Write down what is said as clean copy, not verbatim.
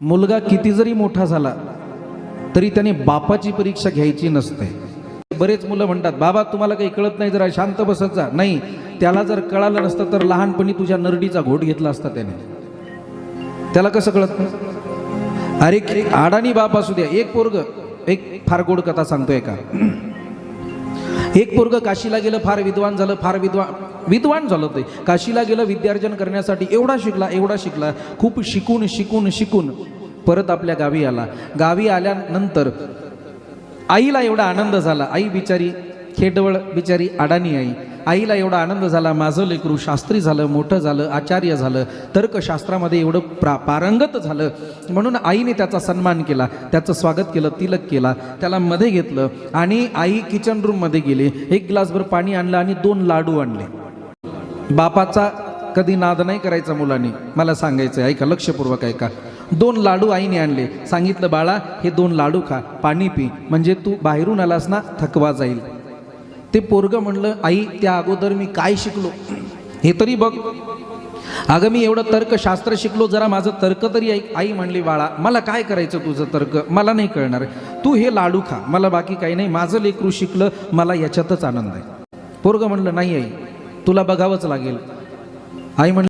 मुलगा किती जरी मोठा झाला तरी त्याने बापाची परीक्षा घ्यायची नसते। बरेच मुलं म्हणतात बाबा तुम्हाला काही कळत नाही, जरा शांत बसत जा। नाही, त्याला जर कळालं नसतं तर लहानपणी तुझ्या नरडीचा घोट घेतला असता त्याने। त्याला कसं कळत नाही? अरे आडानी बाप असू द्या। एक पोरग, एक फार गोड कथा सांगतोय का, एक पोरग काशीला गेलं, फार विद्वान झालं, फार विद्वान झालं ते। काशीला गेलं विद्यार्जन करण्यासाठी, एवढा शिकला, खूप शिकून परत आपल्या गावी आला। गावी आल्यानंतर आईला एवढा आनंद झाला, आई बिचारी खेडवळ, बिचारी अडाणी आई, आईला एवढा आनंद झाला, माझं लेकरू शास्त्री झालं, मोठं झालं, आचार्य झालं, तर्कशास्त्रामध्ये एवढं पारंगत झालं, म्हणून आईने त्याचा सन्मान केला, त्याचं स्वागत केलं, तिलक केला, त्याला मध्ये घेतलं आणि आई किचन रूममध्ये गेली, एक ग्लासभर पाणी आणलं आणि 2 लाडू आणले। बापाचा कधी नाद नाही करायचा मुलांनी, मला सांगायचं ऐका, लक्षपूर्वक ऐका। 2 लाडू आईने आणले, सांगितलं बाळा हे 2 लाडू खा, पाणी पी, म्हणजे तू बाहेरून आलास ना थकवा जाईल। ते पोरग म्हणलं आई त्या अगोदर मी काय शिकलो हे तरी बघ। अगं मी एवढं तर्कशास्त्र शिकलो, जरा माझं तर्क तरी ऐक। आई म्हणली बाळा मला काय करायचं तुझं तर्क, मला नाही कळणार, तू हे लाडू खा, मला बाकी काही नाही, माझं लेकरू शिकलं, मला याच्यातच आनंद आहे। पोरग म्हणलं नाही आई तुला बघावंच लागेल। आई म्हणली